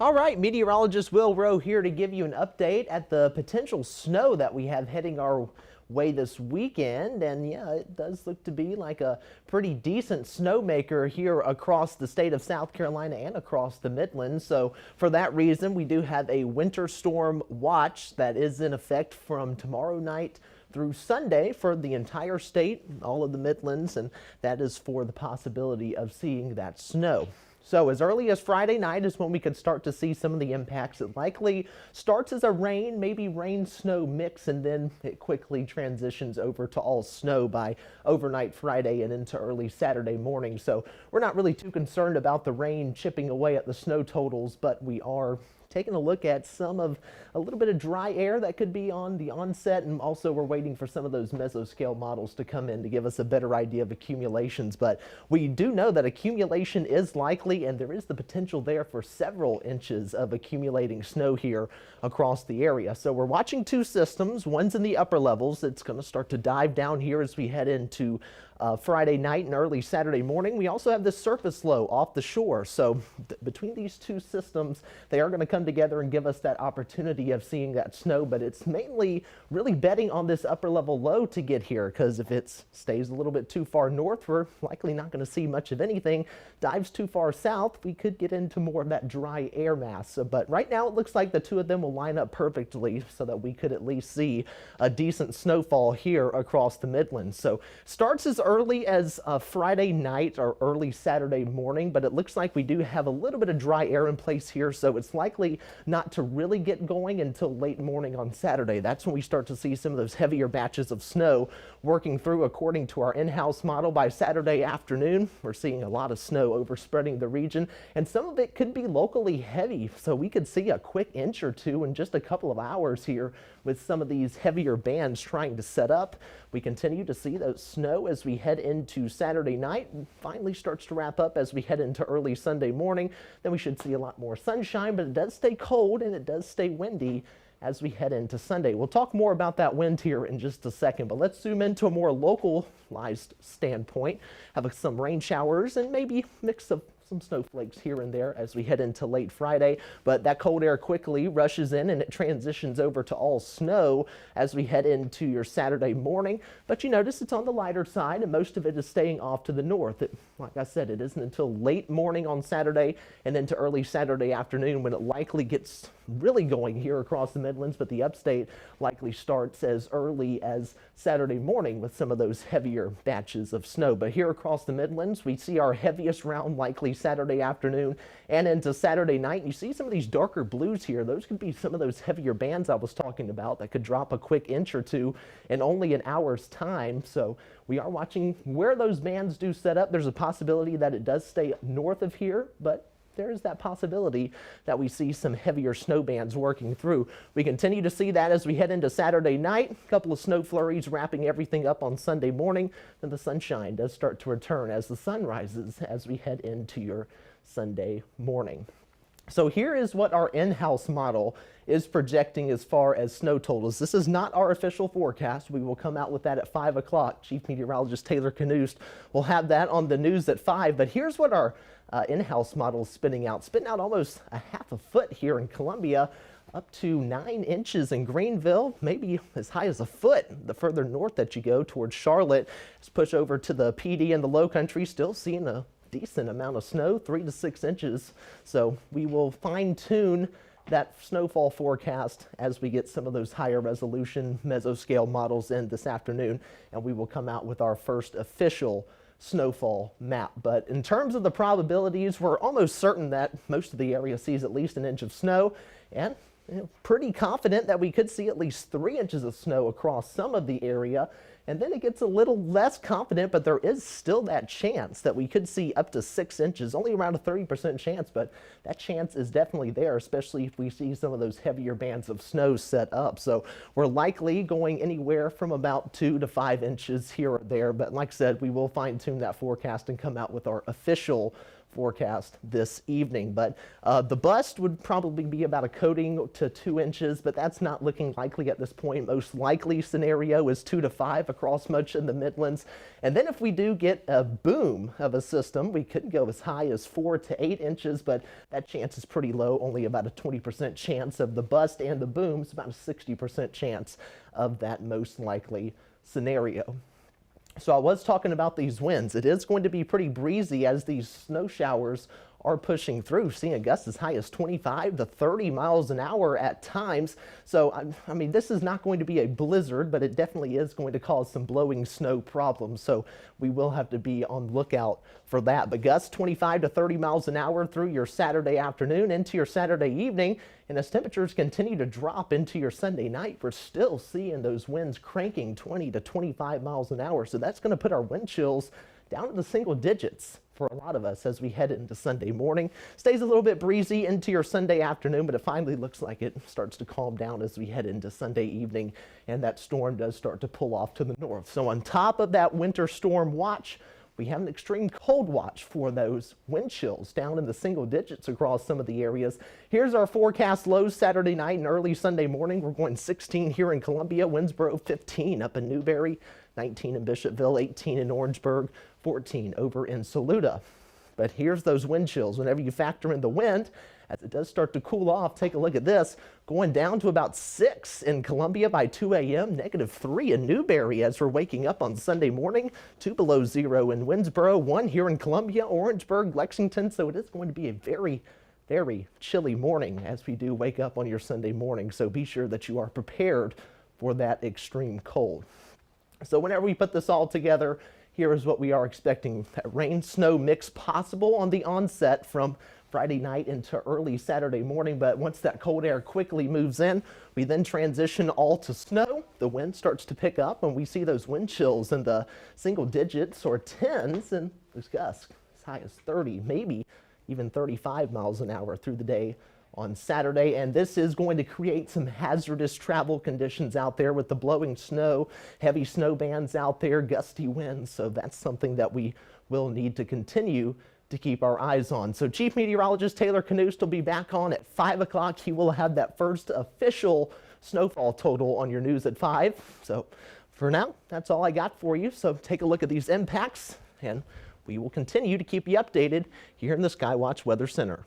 All right, meteorologist Will Rowe here to give you an update at the potential snow that we have heading our way this weekend. And yeah, it does look to be like a pretty decent snowmaker here across the state of South Carolina and across the Midlands. So for that reason, we do have a winter storm watch that is in effect from tomorrow night through Sunday for the entire state, all of the Midlands, and that is for the possibility of seeing that snow. So as early as Friday night is when we could start to see some of the impacts. It likely starts as a rain, maybe rain-snow mix, and then it quickly transitions over to all snow by overnight Friday and into early Saturday morning. So we're not really too concerned about the rain chipping away at the snow totals, but we are taking a look at some of a little bit of dry air that could be on the onset, and also we're waiting for some of those mesoscale models to come in to give us a better idea of accumulations. But we do know that accumulation is likely, and there is the potential there for several inches of accumulating snow here across the area. So we're watching two systems. One's in the upper levels. It's going to start to dive down here as we head into Friday night and early Saturday morning. We also have this surface low off the shore. So between these two systems, they are going to come together and give us that opportunity of seeing that snow. But it's mainly really betting on this upper level low to get here, because if it stays a little bit too far north, we're likely not going to see much of anything. Dives too far south, we could get into more of that dry air mass. So, but right now it looks like the two of them will line up perfectly so that we could at least see a decent snowfall here across the Midlands. So starts as early as Friday night or early Saturday morning, but it looks like we do have a little bit of dry air in place here, so it's likely not to really get going until late morning on Saturday. That's when we start to see some of those heavier batches of snow working through. According to our in-house model, by Saturday afternoon, we're seeing a lot of snow overspreading the region, and some of it could be locally heavy, so we could see a quick inch or two in just a couple of hours here with some of these heavier bands trying to set up. We continue to see those snow as we head into Saturday night, and finally starts to wrap up as we head into early Sunday morning. Then we should see a lot more sunshine, but it does stay cold and it does stay windy as we head into Sunday. We'll talk more about that wind here in just a second, but let's zoom into a more localized standpoint. Have some rain showers and maybe mix of some snowflakes here and there as we head into late Friday, but that cold air quickly rushes in and it transitions over to all snow as we head into your Saturday morning. But you notice it's on the lighter side and most of it is staying off to the north. Like I said, it isn't until late morning on Saturday and into early Saturday afternoon when it likely gets really going here across the Midlands, but the upstate likely starts as early as Saturday morning with some of those heavier batches of snow. But here across the Midlands, we see our heaviest round likely Saturday afternoon and into Saturday night. You see some of these darker blues here. Those could be some of those heavier bands I was talking about that could drop a quick inch or two in only an hour's time. So we are watching where those bands do set up. There's a possibility that it does stay north of here, but there is that possibility that we see some heavier snow bands working through. We continue to see that as we head into Saturday night. A couple of snow flurries wrapping everything up on Sunday morning. Then the sunshine does start to return as the sun rises as we head into your Sunday morning. So here is what our in-house model is projecting as far as snow totals. This is not our official forecast. We will come out with that at 5 o'clock. Chief Meteorologist Taylor Canoost will have that on the news at 5. But here's what our in-house model is spitting out almost a half a foot here in Columbia, up to 9 inches in Greenville, maybe as high as a foot the further north that you go towards Charlotte. Let's push over to the PD and the low country, still seeing a decent amount of snow, 3 to 6 inches. So we will fine tune that snowfall forecast as we get some of those higher resolution mesoscale models in this afternoon, and we will come out with our first official snowfall map. But in terms of the probabilities, we're almost certain that most of the area sees at least an inch of snow, and pretty confident that we could see at least 3 inches of snow across some of the area. And then it gets a little less confident, but there is still that chance that we could see up to 6 inches, only around a 30% chance, but that chance is definitely there, especially if we see some of those heavier bands of snow set up. So we're likely going anywhere from about 2 to 5 inches here or there, but like I said, we will fine tune that forecast and come out with our official forecast this evening. But the bust would probably be about a coating to 2 inches, but that's not looking likely at this point. Most likely scenario is 2 to 5 across much in the Midlands. And then if we do get a boom of a system, we could go as high as 4 to 8 inches, but that chance is pretty low, only about a 20% chance of the bust, and the boom is about a 60% chance of that most likely scenario. So I was talking about these winds. It is going to be pretty breezy as these snow showers are pushing through, seeing gusts as high as 25 to 30 miles an hour at times. So, I mean, this is not going to be a blizzard, but it definitely is going to cause some blowing snow problems. So we will have to be on lookout for that. But gusts 25 to 30 miles an hour through your Saturday afternoon into your Saturday evening. And as temperatures continue to drop into your Sunday night, we're still seeing those winds cranking 20 to 25 miles an hour. So that's going to put our wind chills down to the single digits for a lot of us as we head into Sunday morning. Stays a little bit breezy into your Sunday afternoon, but it finally looks like it starts to calm down as we head into Sunday evening, and that storm does start to pull off to the north. So on top of that winter storm watch, we have an extreme cold watch for those wind chills down in the single digits across some of the areas. Here's our forecast lows Saturday night and early Sunday morning. We're going 16 here in Columbia, Winnsboro 15 up in Newberry, 19 in Bishopville, 18 in Orangeburg, 14 over in Saluda. But here's those wind chills. Whenever you factor in the wind, as it does start to cool off, take a look at this, going down to about 6 in Columbia by 2 a.m., -3 in Newberry as we're waking up on Sunday morning, 2 below 0 in Winnsboro, 1 here in Columbia, Orangeburg, Lexington. So it is going to be a very, very chilly morning as we do wake up on your Sunday morning. So be sure that you are prepared for that extreme cold. So whenever we put this all together, here is what we are expecting. That rain-snow mix possible on the onset from Friday night into early Saturday morning, but once that cold air quickly moves in, we then transition all to snow. The wind starts to pick up, and we see those wind chills in the single digits or tens, and those gusts as high as 30, maybe even 35 miles an hour through the day on Saturday. And this is going to create some hazardous travel conditions out there with the blowing snow, heavy snow bands out there, gusty winds. So that's something that we will need to continue to keep our eyes on. So Chief Meteorologist Taylor Knust will be back on at 5 o'clock. He will have that first official snowfall total on your news at 5. So for now, that's all I got for you. So take a look at these impacts, and we will continue to keep you updated here in the Skywatch Weather Center.